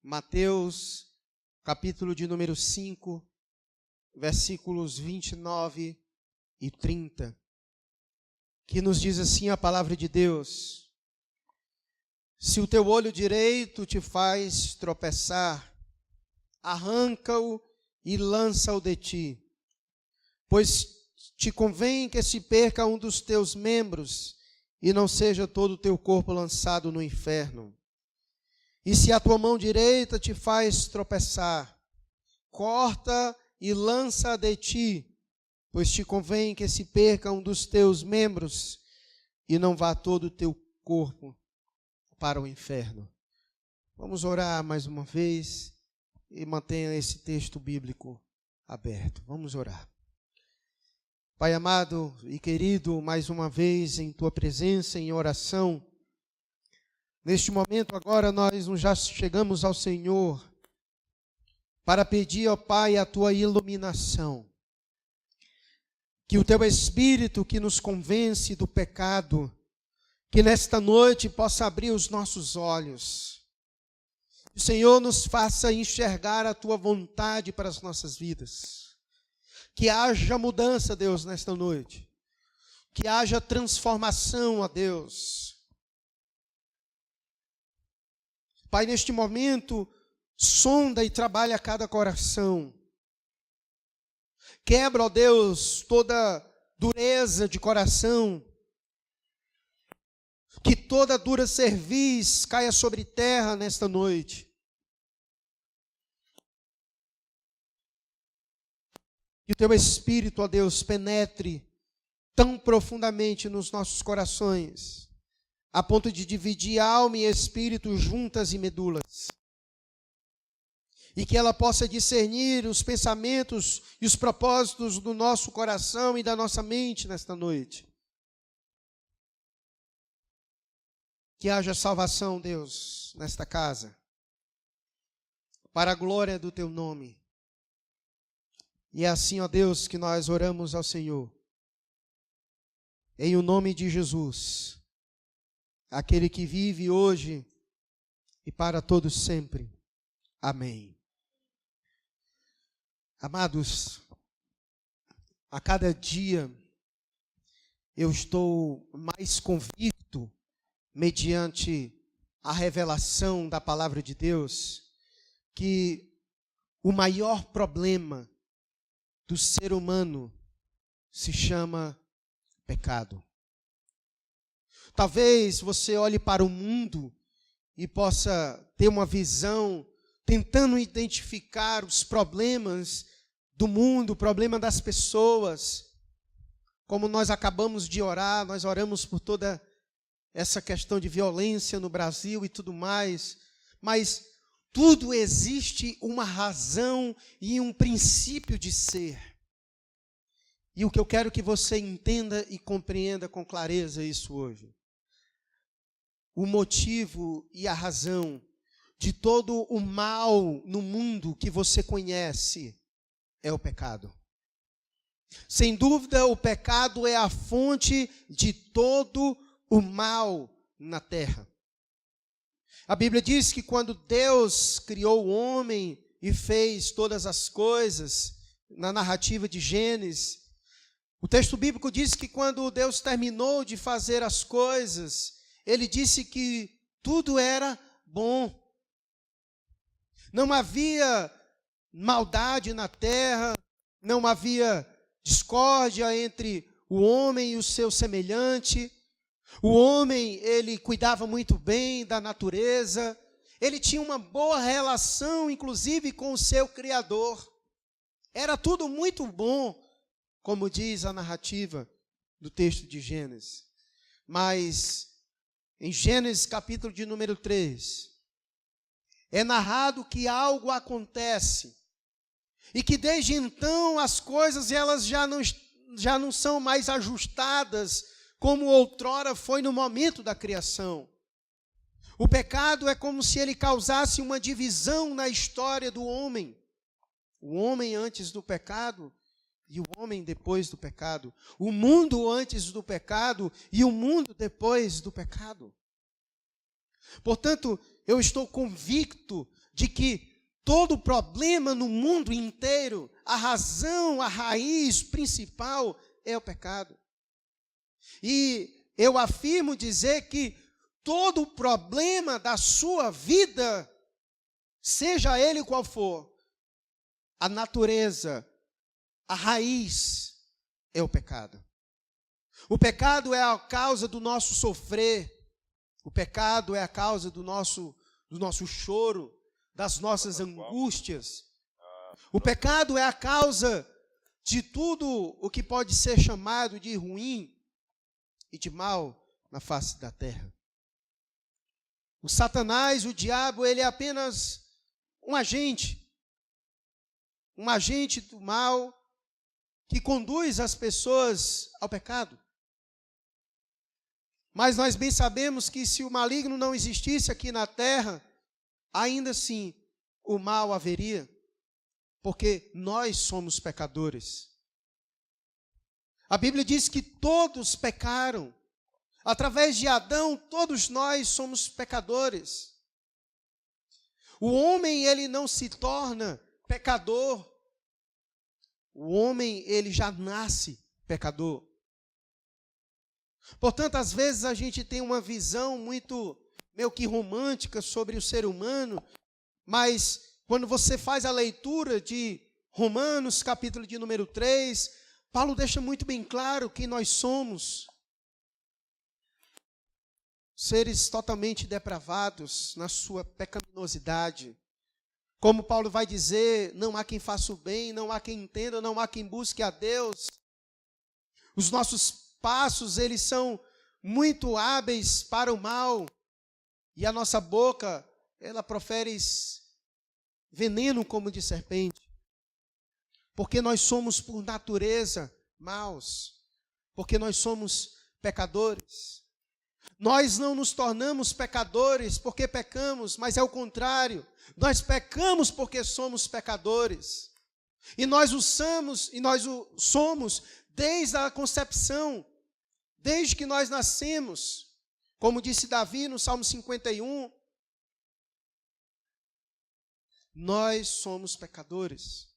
Mateus, capítulo de número 5, versículos 29 e 30, que nos diz assim a palavra de Deus: se o teu olho direito te faz tropeçar, arranca-o e lança-o de ti, pois te convém que se perca um dos teus membros e não seja todo o teu corpo lançado no inferno. E se a tua mão direita te faz tropeçar, corta e lança de ti, pois te convém que se perca um dos teus membros e não vá todo o teu corpo para o inferno. Vamos orar mais uma vez e mantenha esse texto bíblico aberto. Vamos orar. Pai amado e querido, mais uma vez em tua presença, em oração, neste momento agora nós já chegamos ao Senhor para pedir, ó Pai, a tua iluminação. Que o teu Espírito que nos convence do pecado, que nesta noite possa abrir os nossos olhos. O Senhor nos faça enxergar a tua vontade para as nossas vidas. Que haja mudança, Deus, nesta noite. Que haja transformação, ó Deus. Pai, neste momento, sonda e trabalha cada coração. Quebra, ó Deus, toda dureza de coração. Que toda dura cerviz caia sobre terra nesta noite. Que o teu Espírito, ó Deus, penetre tão profundamente nos nossos corações, a ponto de dividir alma e espírito juntas e medulas. E que ela possa discernir os pensamentos e os propósitos do nosso coração e da nossa mente nesta noite. Que haja salvação, Deus, nesta casa, para a glória do teu nome. E é assim, ó Deus, que nós oramos ao Senhor. Em o nome de Jesus, aquele que vive hoje e para todos sempre. Amém. Amados, a cada dia eu estou mais convicto, mediante a revelação da palavra de Deus, que o maior problema do ser humano se chama pecado. Talvez você olhe para o mundo e possa ter uma visão tentando identificar os problemas do mundo, o problema das pessoas. Como nós acabamos de orar, nós oramos por toda essa questão de violência no Brasil e tudo mais, mas tudo existe uma razão e um princípio de ser. E o que eu quero que você entenda e compreenda com clareza isso hoje. O motivo e a razão de todo o mal no mundo que você conhece é o pecado. Sem dúvida, o pecado é a fonte de todo o mal na terra. A Bíblia diz que quando Deus criou o homem e fez todas as coisas, na narrativa de Gênesis, o texto bíblico diz que quando Deus terminou de fazer as coisas, Ele disse que tudo era bom. Não havia maldade na terra, não havia discórdia entre o homem e o seu semelhante. O homem, ele cuidava muito bem da natureza, ele tinha uma boa relação, inclusive, com o seu Criador. Era tudo muito bom, como diz a narrativa do texto de Gênesis. Mas, em Gênesis capítulo de número 3, é narrado que algo acontece, e que desde então as coisas elas já não são mais ajustadas, como outrora foi no momento da criação. O pecado é como se ele causasse uma divisão na história do homem. O homem antes do pecado e o homem depois do pecado. O mundo antes do pecado e o mundo depois do pecado. Portanto, eu estou convicto de que todo problema no mundo inteiro, a razão, a raiz principal é o pecado. E eu afirmo dizer que todo problema da sua vida, seja ele qual for, a natureza, a raiz é o pecado. O pecado é a causa do nosso sofrer. O pecado é a causa do nosso choro, das nossas angústias. O pecado é a causa de tudo o que pode ser chamado de ruim e de mal na face da terra. O Satanás, o diabo, ele é apenas um agente do mal que conduz as pessoas ao pecado. Mas nós bem sabemos que se o maligno não existisse aqui na terra, ainda assim o mal haveria, porque nós somos pecadores. A Bíblia diz que todos pecaram. Através de Adão, todos nós somos pecadores. O homem, ele não se torna pecador. O homem, ele já nasce pecador. Portanto, às vezes a gente tem uma visão muito, meio que romântica sobre o ser humano, mas quando você faz a leitura de Romanos, capítulo de número 3, Paulo deixa muito bem claro que nós somos seres totalmente depravados na sua pecaminosidade. Como Paulo vai dizer, não há quem faça o bem, não há quem entenda, não há quem busque a Deus. Os nossos passos, eles são muito hábeis para o mal, e a nossa boca, ela profere veneno como de serpente, porque nós somos por natureza maus, porque nós somos pecadores. Nós não nos tornamos pecadores porque pecamos, mas é o contrário, nós pecamos porque somos pecadores, e nós o somos desde a concepção, desde que nós nascemos, como disse Davi no Salmo 51, nós somos pecadores.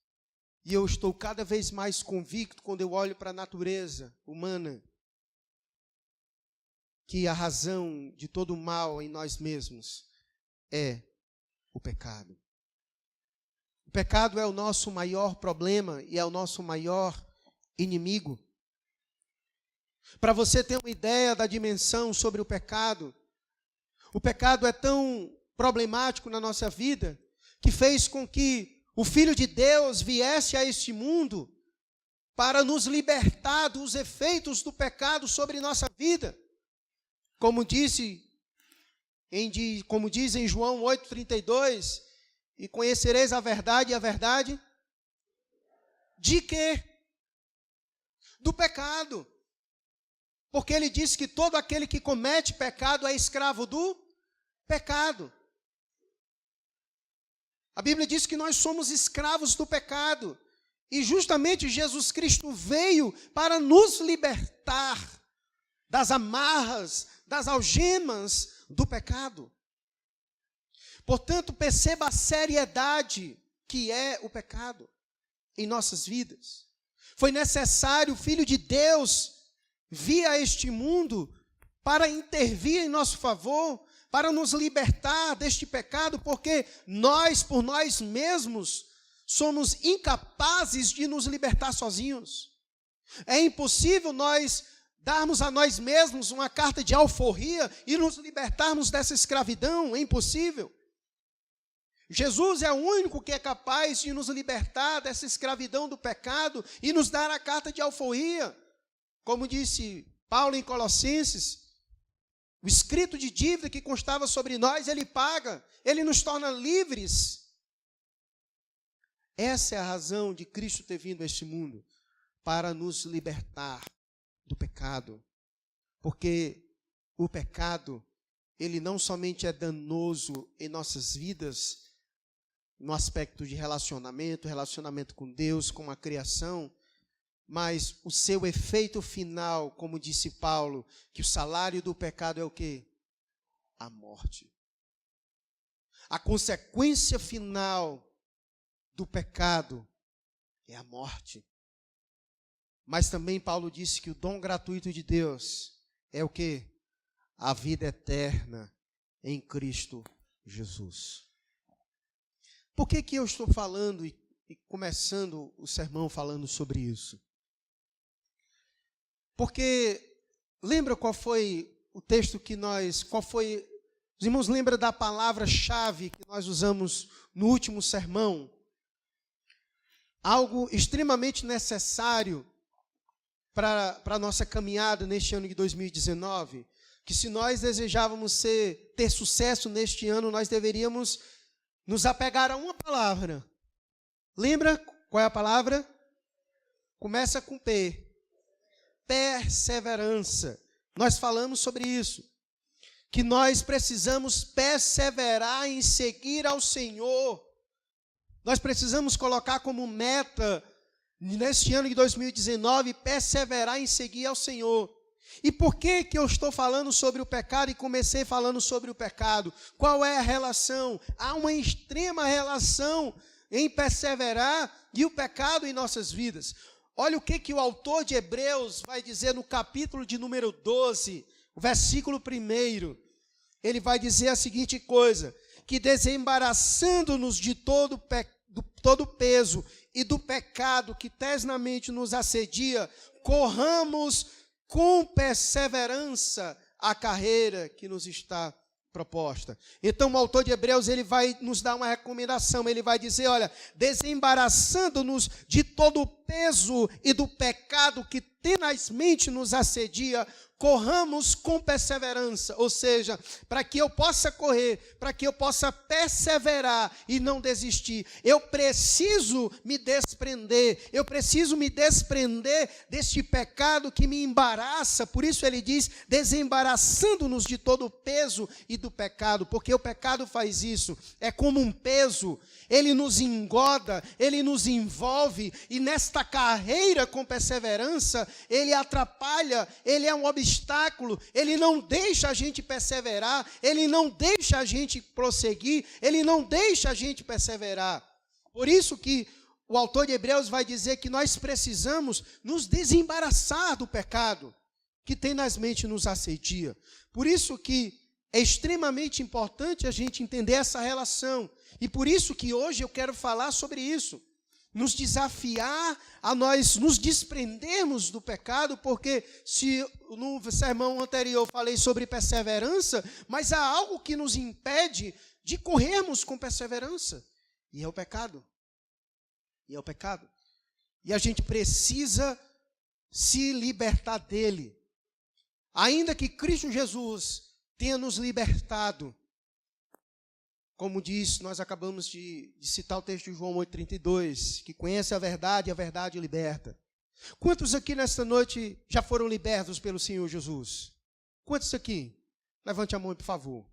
E eu estou cada vez mais convicto quando eu olho para a natureza humana, que a razão de todo o mal em nós mesmos é o pecado. O pecado é o nosso maior problema e é o nosso maior inimigo. Para você ter uma ideia da dimensão sobre o pecado é tão problemático na nossa vida, que fez com que o Filho de Deus viesse a este mundo para nos libertar dos efeitos do pecado sobre nossa vida. Como diz em João 8,32, e conhecereis a verdade, e a verdade de quê? Do pecado. Porque ele diz que todo aquele que comete pecado é escravo do pecado. A Bíblia diz que nós somos escravos do pecado. E justamente Jesus Cristo veio para nos libertar das amarras, das algemas do pecado. Portanto, perceba a seriedade que é o pecado em nossas vidas. Foi necessário o Filho de Deus vir a este mundo para intervir em nosso favor, para nos libertar deste pecado, porque nós, por nós mesmos, somos incapazes de nos libertar sozinhos. É impossível nós darmos a nós mesmos uma carta de alforria e nos libertarmos dessa escravidão, é impossível. Jesus é o único que é capaz de nos libertar dessa escravidão do pecado e nos dar a carta de alforria. Como disse Paulo em Colossenses, o escrito de dívida que constava sobre nós, ele paga, ele nos torna livres. Essa é a razão de Cristo ter vindo a este mundo, para nos libertar do pecado. Porque o pecado, ele não somente é danoso em nossas vidas, no aspecto de relacionamento com Deus, com a criação, mas o seu efeito final, como disse Paulo, que o salário do pecado é o quê? A morte. A consequência final do pecado é a morte. Mas também Paulo disse que o dom gratuito de Deus é o quê? A vida eterna em Cristo Jesus. Por que eu estou falando e começando o sermão falando sobre isso? Porque lembra qual foi o texto que os irmãos lembram da palavra-chave que nós usamos no último sermão? Algo extremamente necessário para a nossa caminhada neste ano de 2019, que se nós desejávamos ter sucesso neste ano, nós deveríamos nos apegar a uma palavra. Lembra qual é a palavra? Começa com P. Perseverança. Nós falamos sobre isso. Que nós precisamos perseverar em seguir ao Senhor. Nós precisamos colocar como meta, neste ano de 2019, perseverar em seguir ao Senhor. E por que eu estou falando sobre o pecado e comecei falando sobre o pecado? Qual é a relação? Há uma extrema relação em perseverar e o pecado em nossas vidas. Olha o que o autor de Hebreus vai dizer no capítulo de número 12, o versículo 1. Ele vai dizer a seguinte coisa: que desembaraçando-nos de todo peso e do pecado que tesnamente nos assedia, corramos com perseverança a carreira que nos está proposta. Então o autor de Hebreus, ele vai nos dar uma recomendação, ele vai dizer, olha, desembaraçando-nos de todo o peso e do pecado que tenazmente nos assedia, corramos com perseverança, ou seja, para que eu possa correr, para que eu possa perseverar e não desistir, eu preciso me desprender deste pecado que me embaraça. Por isso ele diz, desembaraçando-nos de todo o peso e do pecado, porque o pecado faz isso, é como um peso, ele nos engoda, ele nos envolve, e nesta carreira com perseverança, ele atrapalha, ele é um obstáculo, ele não deixa a gente perseverar, ele não deixa a gente prosseguir, ele não deixa a gente perseverar. Por isso que o autor de Hebreus vai dizer que nós precisamos nos desembaraçar do pecado que tenazmente nos assedia. Por isso que é extremamente importante a gente entender essa relação. E por isso que hoje eu quero falar sobre isso. Nos desafiar a nós nos desprendermos do pecado, porque se no sermão anterior eu falei sobre perseverança, mas há algo que nos impede de corrermos com perseverança. E é o pecado. E a gente precisa se libertar dele. Ainda que Cristo Jesus tenha nos libertado, como diz, nós acabamos de citar o texto de João 8,32, que conhece a verdade e a verdade liberta. Quantos aqui nesta noite já foram libertos pelo Senhor Jesus? Quantos aqui? Levante a mão, por favor.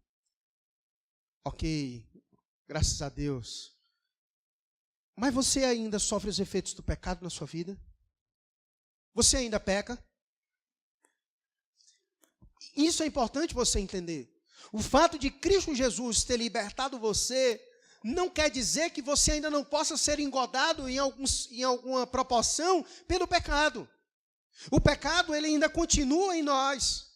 Ok, graças a Deus. Mas você ainda sofre os efeitos do pecado na sua vida? Você ainda peca? Isso é importante você entender. O fato de Cristo Jesus ter libertado você não quer dizer que você ainda não possa ser engodado em alguma proporção pelo pecado. O pecado, ele ainda continua em nós.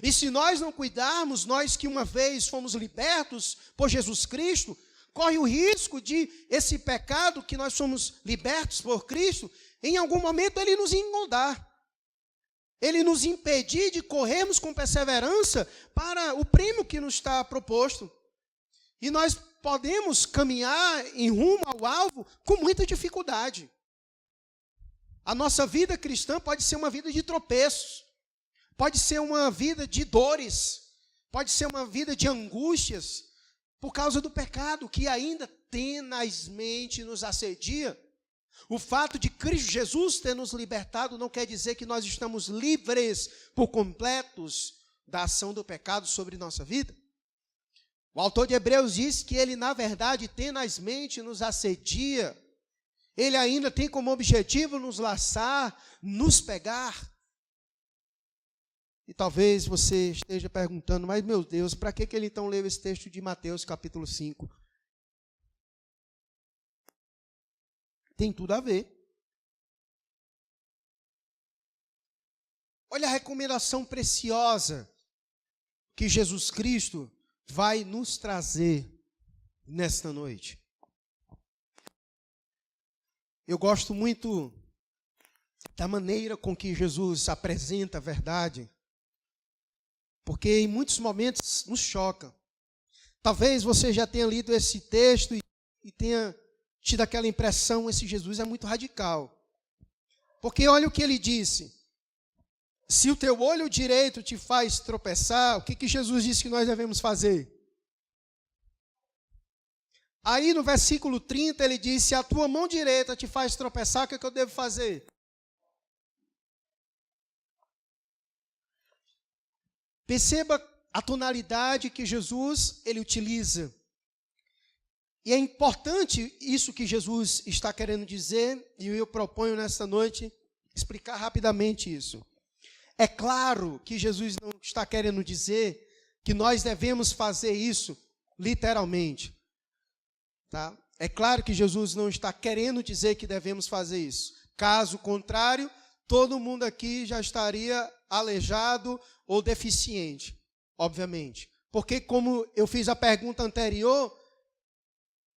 E se nós não cuidarmos, nós que uma vez fomos libertos por Jesus Cristo, corre o risco de esse pecado que nós somos libertos por Cristo, em algum momento ele nos engodar. Ele nos impedir de corrermos com perseverança para o prêmio que nos está proposto. E nós podemos caminhar em rumo ao alvo com muita dificuldade. A nossa vida cristã pode ser uma vida de tropeços, pode ser uma vida de dores, pode ser uma vida de angústias, por causa do pecado que ainda tenazmente nos assedia. O fato de Cristo Jesus ter nos libertado não quer dizer que nós estamos livres por completos da ação do pecado sobre nossa vida. O autor de Hebreus diz que ele, na verdade, tenazmente nos assedia. Ele ainda tem como objetivo nos laçar, nos pegar. E talvez você esteja perguntando, mas meu Deus, para que ele então leu esse texto de Mateus capítulo 5? Tem tudo a ver. Olha a recomendação preciosa que Jesus Cristo vai nos trazer nesta noite. Eu gosto muito da maneira com que Jesus apresenta a verdade, porque em muitos momentos nos choca. Talvez você já tenha lido esse texto e tenha tido aquela impressão, esse Jesus é muito radical. Porque olha o que ele disse. Se o teu olho direito te faz tropeçar, o que Jesus disse que nós devemos fazer? Aí no versículo 30 ele diz, se a tua mão direita te faz tropeçar, o que eu devo fazer? Perceba a tonalidade que Jesus ele utiliza. E é importante isso que Jesus está querendo dizer, e eu proponho nesta noite explicar rapidamente isso. É claro que Jesus não está querendo dizer que nós devemos fazer isso literalmente. Tá? É claro que Jesus não está querendo dizer que devemos fazer isso. Caso contrário, todo mundo aqui já estaria aleijado ou deficiente, obviamente. Porque como eu fiz a pergunta anterior,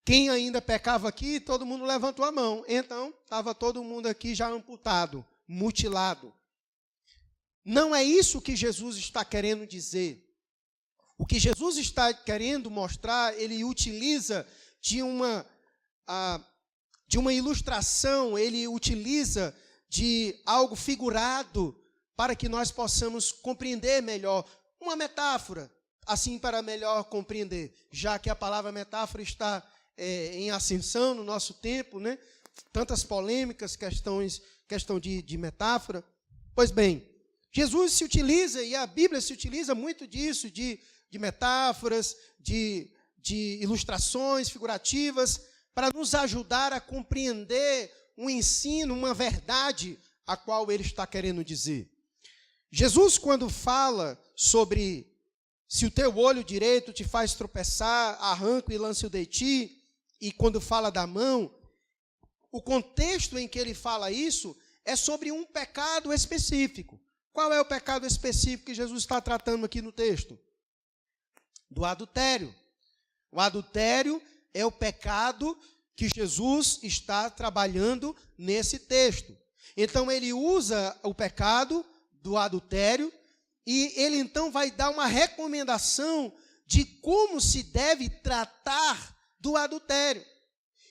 quem ainda pecava aqui, todo mundo levantou a mão. Então, estava todo mundo aqui já amputado, mutilado. Não é isso que Jesus está querendo dizer. O que Jesus está querendo mostrar, ele utiliza de uma ilustração, ele utiliza de algo figurado para que nós possamos compreender melhor. Uma metáfora, assim para melhor compreender, já que a palavra metáfora está em ascensão no nosso tempo, né? Tantas polêmicas, questão de metáfora. Pois bem, Jesus se utiliza, e a Bíblia se utiliza muito disso, de metáforas, de ilustrações figurativas, para nos ajudar a compreender um ensino, uma verdade, a qual ele está querendo dizer. Jesus, quando fala sobre se o teu olho direito te faz tropeçar, arranca e lança-o de ti, e quando fala da mão, o contexto em que ele fala isso é sobre um pecado específico. Qual é o pecado específico que Jesus está tratando aqui no texto? Do adultério. O adultério é o pecado que Jesus está trabalhando nesse texto. Então ele usa o pecado do adultério e ele então vai dar uma recomendação de como se deve tratar do adultério.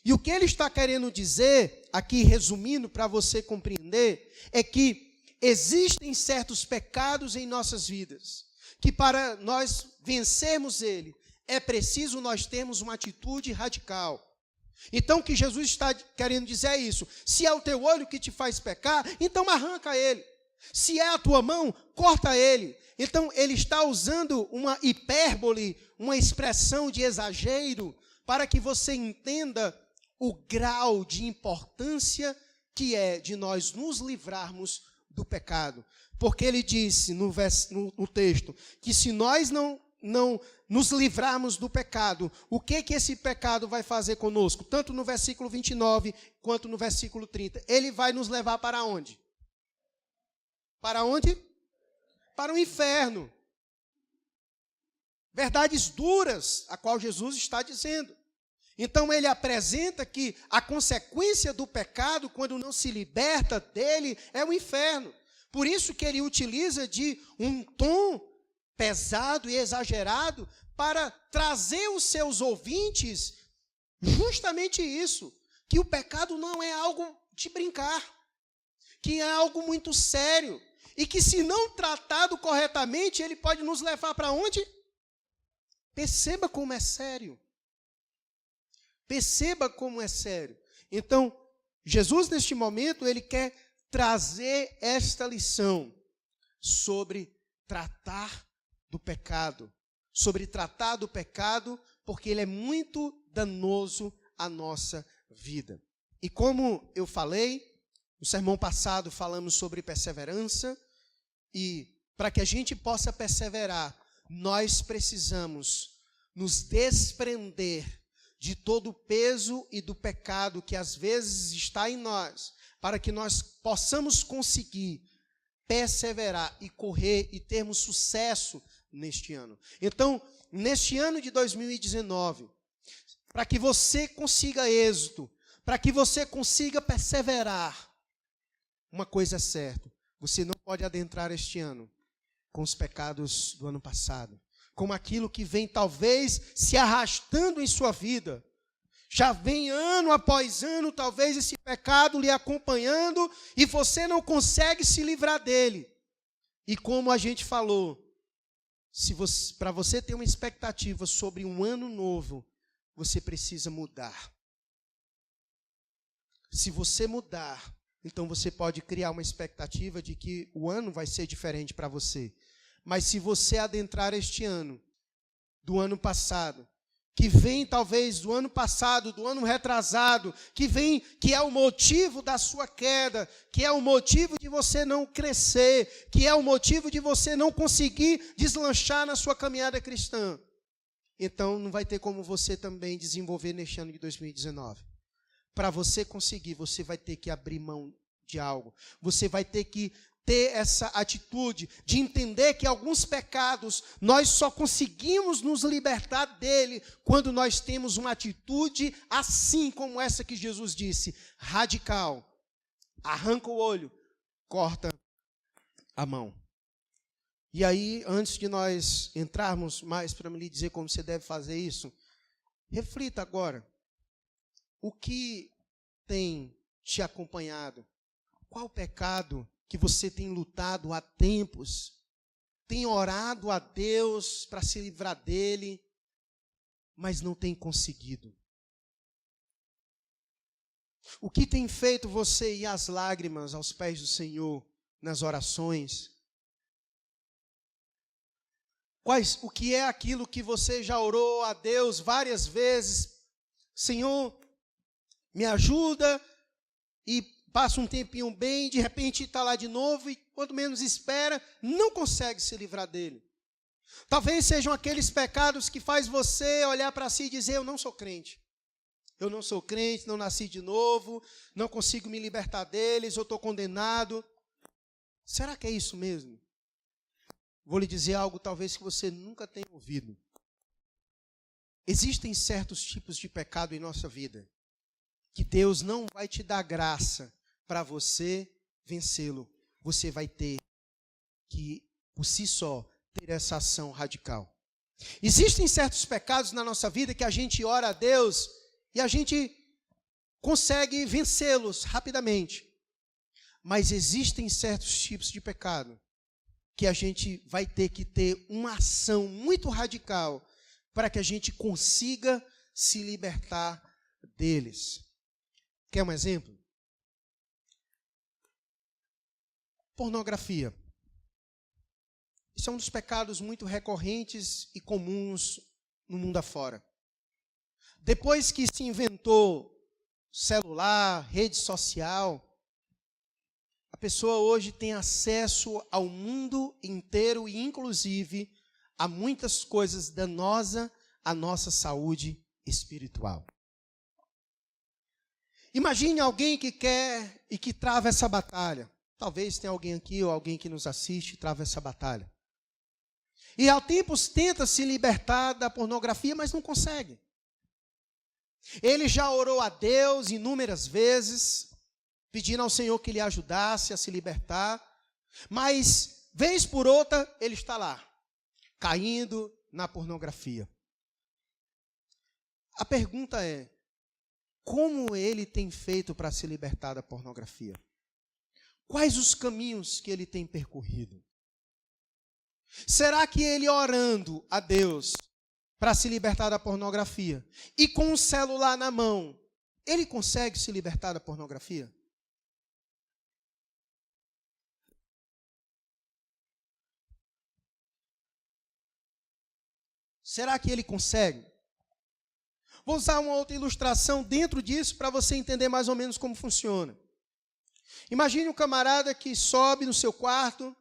E o que ele está querendo dizer, aqui resumindo para você compreender, é que existem certos pecados em nossas vidas, que para nós vencermos ele, é preciso nós termos uma atitude radical. Então o que Jesus está querendo dizer é isso. Se é o teu olho que te faz pecar, então arranca ele. Se é a tua mão, corta ele. Então ele está usando uma hipérbole, uma expressão de exagero, para que você entenda o grau de importância que é de nós nos livrarmos do pecado. Porque ele disse no texto que se nós não nos livrarmos do pecado, o que esse pecado vai fazer conosco? Tanto no versículo 29 quanto no versículo 30. Ele vai nos levar para onde? Para onde? Para o inferno. Verdades duras, a qual Jesus está dizendo. Então ele apresenta que a consequência do pecado, quando não se liberta dele, é o inferno. Por isso que ele utiliza de um tom pesado e exagerado para trazer os seus ouvintes justamente isso, que o pecado não é algo de brincar, que é algo muito sério, e que se não tratado corretamente, ele pode nos levar para onde? Perceba como é sério. Perceba como é sério. Então, Jesus, neste momento, ele quer trazer esta lição sobre tratar do pecado. Sobre tratar do pecado, porque ele é muito danoso à nossa vida. E como eu falei, no sermão passado falamos sobre perseverança, e para que a gente possa perseverar, nós precisamos nos desprender de todo o peso e do pecado que às vezes está em nós, para que nós possamos conseguir perseverar e correr e termos sucesso neste ano. Então, neste ano de 2019, para que você consiga êxito, para que você consiga perseverar, uma coisa é certa, você não pode adentrar este ano com os pecados do ano passado, com aquilo que vem talvez se arrastando em sua vida. Já vem ano após ano, talvez esse pecado lhe acompanhando e você não consegue se livrar dele. E como a gente falou, para você ter uma expectativa sobre um ano novo, você precisa mudar. Se você mudar, então você pode criar uma expectativa de que o ano vai ser diferente para você. Mas se você adentrar este ano, do ano passado, que vem talvez do ano passado, do ano retrasado, que é o motivo da sua queda, que é o motivo de você não crescer, que é o motivo de você não conseguir deslanchar na sua caminhada cristã, então não vai ter como você também desenvolver neste ano de 2019. Para você conseguir, você vai ter que abrir mão de algo. Você vai ter que ter essa atitude de entender que alguns pecados nós só conseguimos nos libertar dele quando nós temos uma atitude assim como essa que Jesus disse, radical. Arranca o olho, corta a mão. E aí, antes de nós entrarmos mais para me lhe dizer como você deve fazer isso, reflita agora. O que tem te acompanhado? Qual pecado que você tem lutado há tempos? Tem orado a Deus para se livrar dele, mas não tem conseguido? O que tem feito você ir às lágrimas aos pés do Senhor, nas orações? O que é aquilo que você já orou a Deus várias vezes? Senhor, me ajuda, e passa um tempinho bem, de repente está lá de novo, e quando menos espera, não consegue se livrar dele. Talvez sejam aqueles pecados que faz você olhar para si e dizer, eu não sou crente. Eu não sou crente, não nasci de novo, não consigo me libertar deles, eu estou condenado. Será que é isso mesmo? Vou lhe dizer algo talvez que você nunca tenha ouvido. Existem certos tipos de pecado em nossa vida que Deus não vai te dar graça para você vencê-lo. Você vai ter que, por si só, ter essa ação radical. Existem certos pecados na nossa vida que a gente ora a Deus e a gente consegue vencê-los rapidamente. Mas existem certos tipos de pecado que a gente vai ter que ter uma ação muito radical para que a gente consiga se libertar deles. Quer um exemplo? Pornografia. Isso é um dos pecados muito recorrentes e comuns no mundo afora. Depois que se inventou celular, rede social, a pessoa hoje tem acesso ao mundo inteiro e, inclusive, a muitas coisas danosas à nossa saúde espiritual. Imagine alguém que quer e que trava essa batalha. Talvez tenha alguém aqui ou alguém que nos assiste e trava essa batalha. E há tempos tenta se libertar da pornografia, mas não consegue. Ele já orou a Deus inúmeras vezes, pedindo ao Senhor que lhe ajudasse a se libertar, mas, vez por outra, ele está lá, caindo na pornografia. A pergunta é, como ele tem feito para se libertar da pornografia? Quais os caminhos que ele tem percorrido? Será que ele orando a Deus para se libertar da pornografia e com o celular na mão, ele consegue se libertar da pornografia? Será que ele consegue? Vou usar uma outra ilustração dentro disso para você entender mais ou menos como funciona. Imagine um camarada que sobe no seu quarto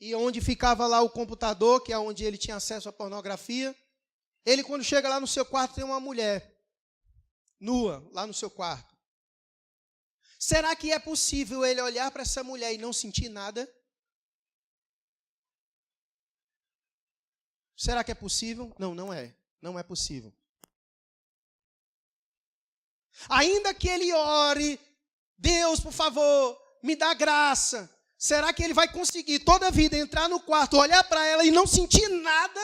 e onde ficava lá o computador, que é onde ele tinha acesso à pornografia. Ele, quando chega lá no seu quarto, tem uma mulher nua lá no seu quarto. Será que é possível ele olhar para essa mulher e não sentir nada? Será que é possível? Não, não é. Não é possível. Ainda que ele ore, Deus, por favor, me dá graça. Será que ele vai conseguir toda a vida entrar no quarto, olhar para ela e não sentir nada?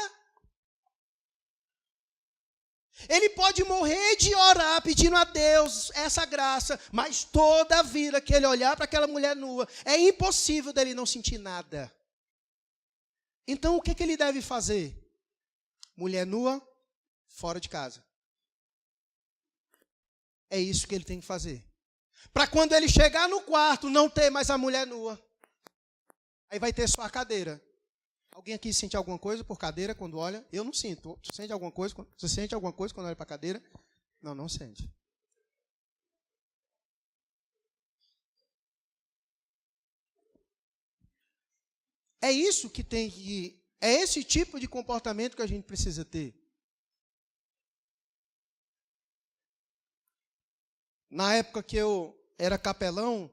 Ele pode morrer de orar pedindo a Deus essa graça, mas toda a vida que ele olhar para aquela mulher nua, é impossível dele não sentir nada. Então o que ele deve fazer? Mulher nua, fora de casa. É isso que ele tem que fazer. Para quando ele chegar no quarto, não ter mais a mulher nua. Aí vai ter só a cadeira. Alguém aqui sente alguma coisa por cadeira quando olha? Eu não sinto. Você sente alguma coisa? Você sente alguma coisa quando olha para a cadeira? Não, não sente. É isso que tem que... É esse tipo de comportamento que a gente precisa ter. Na época que eu era capelão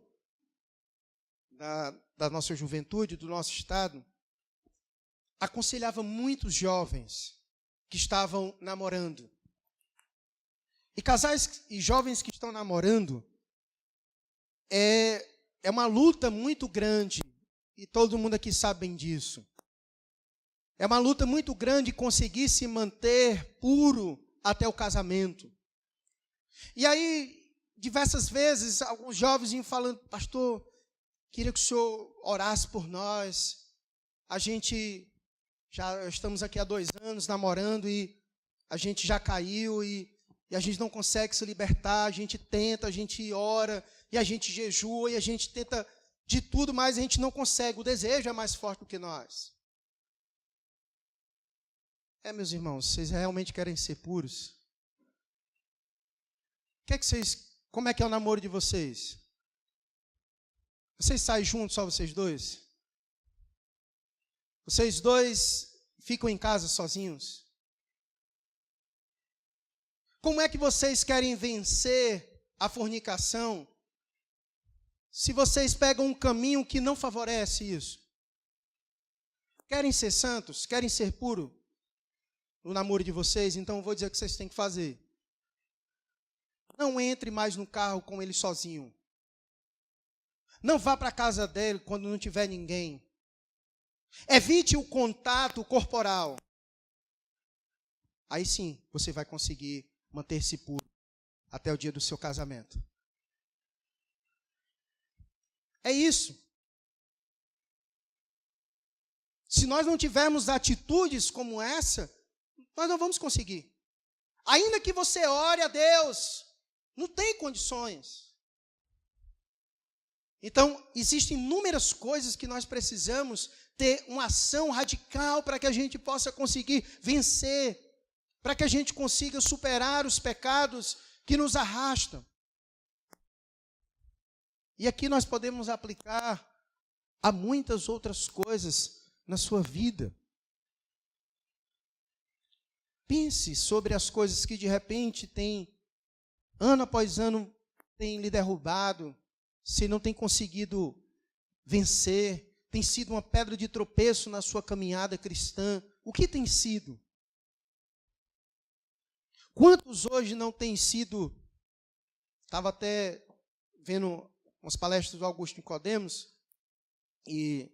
da nossa juventude, do nosso estado, aconselhava muitos jovens que estavam namorando. E casais e jovens que estão namorando é uma luta muito grande, e todo mundo aqui sabe disso. É uma luta muito grande conseguir se manter puro até o casamento. E aí, diversas vezes, alguns jovens iam falando, pastor, queria que o senhor orasse por nós. A gente já estamos aqui há 2 anos namorando e a gente já caiu e a gente não consegue se libertar. A gente tenta, a gente ora e a gente jejua e a gente tenta de tudo, mas a gente não consegue. O desejo é mais forte do que nós. Meus irmãos, vocês realmente querem ser puros? Como é que é o namoro de vocês? Vocês saem juntos, só vocês dois? Vocês dois ficam em casa sozinhos? Como é que vocês querem vencer a fornicação se vocês pegam um caminho que não favorece isso? Querem ser santos? Querem ser puros no namoro de vocês? Então eu vou dizer o que vocês têm que fazer. Não entre mais no carro com ele sozinho. Não vá para a casa dele quando não tiver ninguém. Evite o contato corporal. Aí sim, você vai conseguir manter-se puro até o dia do seu casamento. É isso. Se nós não tivermos atitudes como essa, nós não vamos conseguir. Ainda que você ore a Deus, não tem condições. Então, existem inúmeras coisas que nós precisamos ter uma ação radical para que a gente possa conseguir vencer, para que a gente consiga superar os pecados que nos arrastam. E aqui nós podemos aplicar a muitas outras coisas na sua vida. Pense sobre as coisas que de repente ano após ano, tem lhe derrubado, se não tem conseguido vencer, tem sido uma pedra de tropeço na sua caminhada cristã. O que tem sido? Quantos hoje não têm sido? Estava até vendo umas palestras do Augusto Nicodemos, e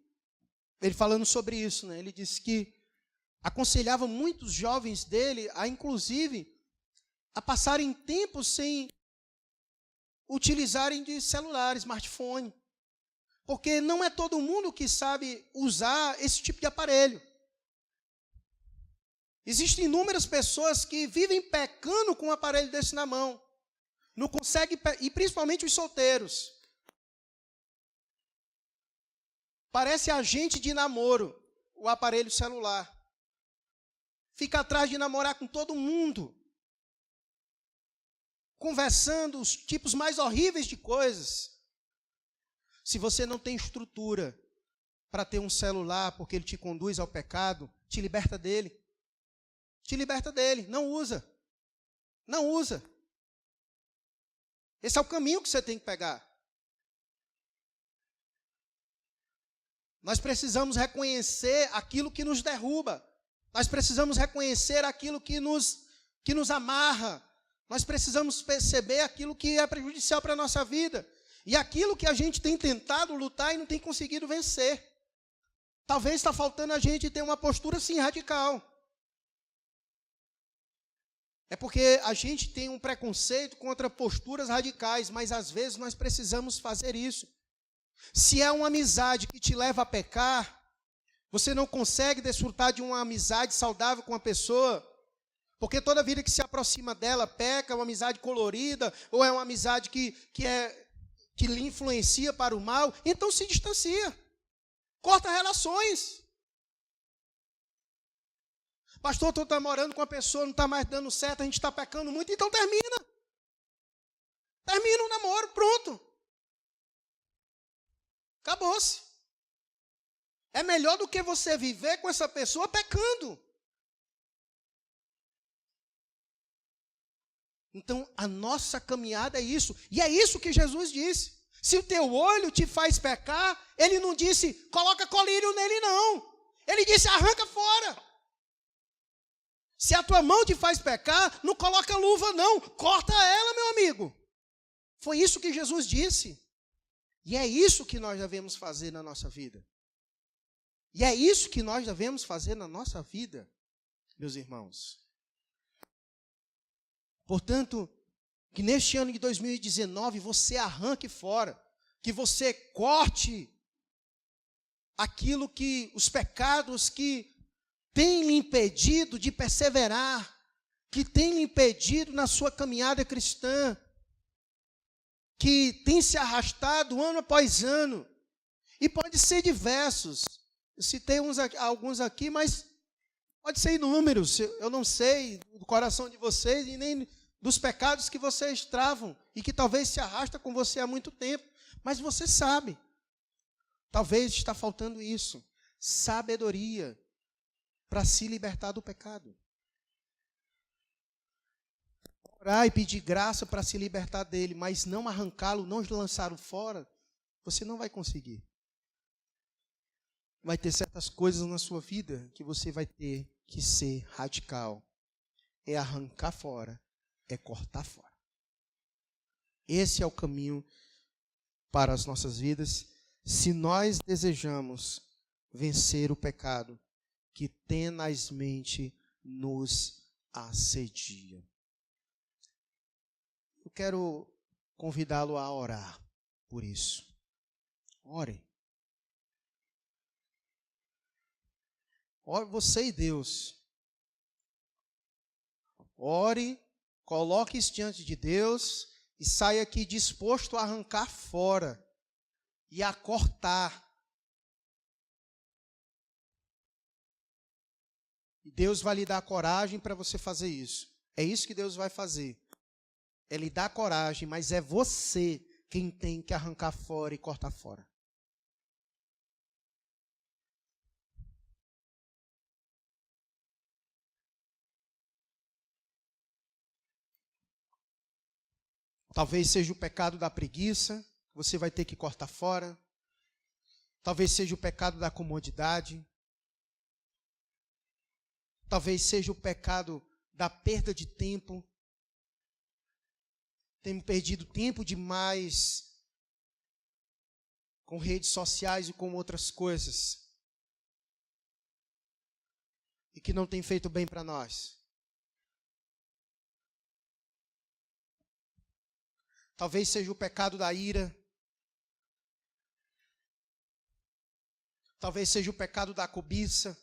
ele falando sobre isso, né? Ele disse que aconselhava muitos jovens dele a, inclusive, a passarem tempo sem utilizarem de celular, smartphone. Porque não é todo mundo que sabe usar esse tipo de aparelho. Existem inúmeras pessoas que vivem pecando com um aparelho desse na mão. Não conseguem, e principalmente os solteiros. Parece agente de namoro, o aparelho celular. Fica atrás de namorar com todo mundo. Conversando os tipos mais horríveis de coisas. Se você não tem estrutura para ter um celular porque ele te conduz ao pecado, te liberta dele. Te liberta dele. Não usa. Não usa. Esse é o caminho que você tem que pegar. Nós precisamos reconhecer aquilo que nos derruba. Nós precisamos reconhecer aquilo que nos amarra. Nós precisamos perceber aquilo que é prejudicial para a nossa vida. E aquilo que a gente tem tentado lutar e não tem conseguido vencer. Talvez está faltando a gente ter uma postura assim radical. É porque a gente tem um preconceito contra posturas radicais, mas às vezes nós precisamos fazer isso. Se é uma amizade que te leva a pecar, você não consegue desfrutar de uma amizade saudável com uma pessoa, porque toda vida que se aproxima dela peca, é uma amizade colorida, ou é uma amizade que lhe influencia para o mal, então se distancia. Corta relações. Pastor, estou namorando com uma pessoa, não está mais dando certo, a gente está pecando muito, então termina. Termina o namoro, pronto. Acabou-se. É melhor do que você viver com essa pessoa pecando. Então, a nossa caminhada é isso. E é isso que Jesus disse. Se o teu olho te faz pecar, ele não disse, coloca colírio nele, não. Ele disse, arranca fora. Se a tua mão te faz pecar, não coloca luva, não. Corta ela, meu amigo. Foi isso que Jesus disse. E é isso que nós devemos fazer na nossa vida. E é isso que nós devemos fazer na nossa vida, meus irmãos. Portanto, que neste ano de 2019 você arranque fora, que você corte aquilo que, os pecados que têm lhe impedido de perseverar, que têm lhe impedido na sua caminhada cristã, que tem se arrastado ano após ano, e pode ser diversos. Eu citei alguns aqui, mas pode ser inúmeros. Eu não sei do coração de vocês e nem dos pecados que vocês travam e que talvez se arrasta com você há muito tempo, mas você sabe. Talvez está faltando isso, sabedoria para se libertar do pecado. Orar e pedir graça para se libertar dele, mas não arrancá-lo, não lançá-lo fora, você não vai conseguir. Vai ter certas coisas na sua vida que você vai ter que ser radical. É arrancar fora, é cortar fora. Esse é o caminho para as nossas vidas, se nós desejamos vencer o pecado que tenazmente nos assedia. Eu quero convidá-lo a orar por isso. Ore. Ore você e Deus. Ore, coloque isso diante de Deus e saia aqui disposto a arrancar fora e a cortar. E Deus vai lhe dar coragem para você fazer isso. É isso que Deus vai fazer. É lhe dar coragem, mas é você quem tem que arrancar fora e cortar fora. Talvez seja o pecado da preguiça, você vai ter que cortar fora. Talvez seja o pecado da comodidade. Talvez seja o pecado da perda de tempo. Temos perdido tempo demais com redes sociais e com outras coisas. E que não tem feito bem para nós. Talvez seja o pecado da ira. Talvez seja o pecado da cobiça.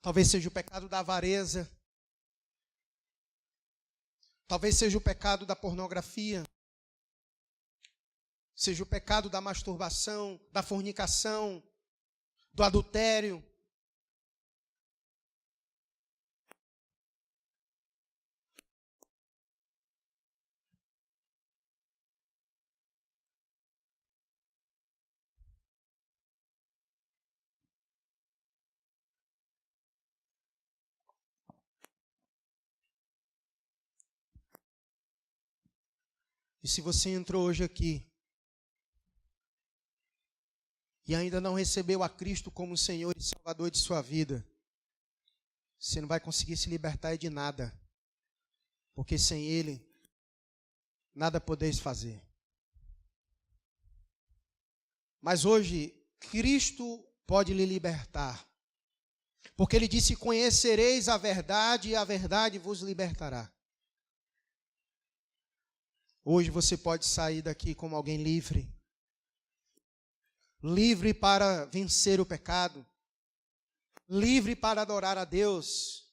Talvez seja o pecado da avareza. Talvez seja o pecado da pornografia. Seja o pecado da masturbação, da fornicação, do adultério. E se você entrou hoje aqui e ainda não recebeu a Cristo como Senhor e Salvador de sua vida, você não vai conseguir se libertar de nada, porque sem Ele, nada podeis fazer. Mas hoje, Cristo pode lhe libertar, porque Ele disse: conhecereis a verdade e a verdade vos libertará. Hoje você pode sair daqui como alguém livre, livre para vencer o pecado, livre para adorar a Deus,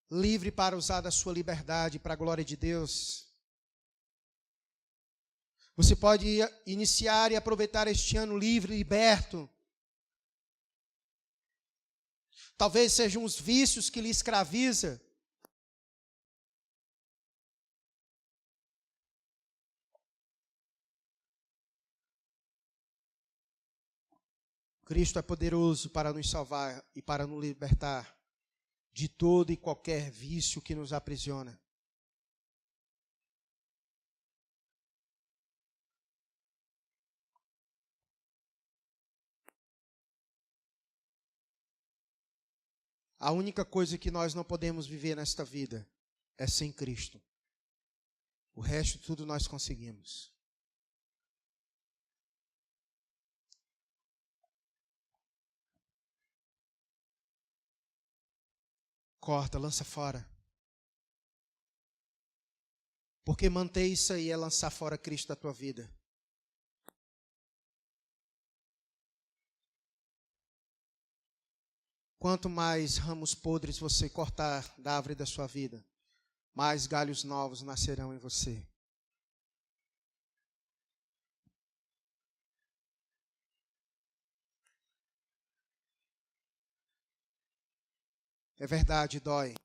livre para usar da sua liberdade para a glória de Deus. Você pode iniciar e aproveitar este ano livre, liberto. Talvez sejam os vícios que lhe escravizam. Cristo é poderoso para nos salvar e para nos libertar de todo e qualquer vício que nos aprisiona. A única coisa que nós não podemos viver nesta vida é sem Cristo. O resto tudo nós conseguimos. Corta, lança fora. Porque manter isso aí é lançar fora Cristo da tua vida. Quanto mais ramos podres você cortar da árvore da sua vida, mais galhos novos nascerão em você. É verdade, dói.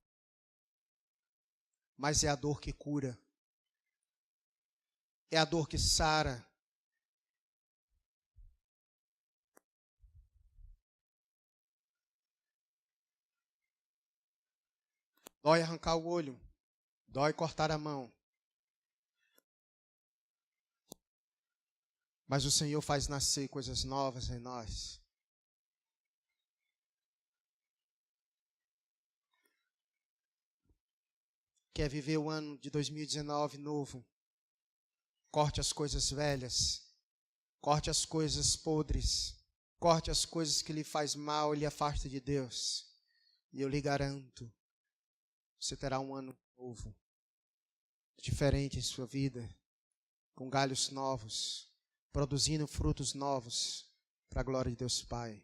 Mas é a dor que cura. É a dor que sara. Dói arrancar o olho. Dói cortar a mão. Mas o Senhor faz nascer coisas novas em nós. Quer viver o ano de 2019 novo? Corte as coisas velhas. Corte as coisas podres. Corte as coisas que lhe faz mal e lhe afasta de Deus. E eu lhe garanto, você terá um ano novo, diferente em sua vida, com galhos novos, produzindo frutos novos, para a glória de Deus Pai.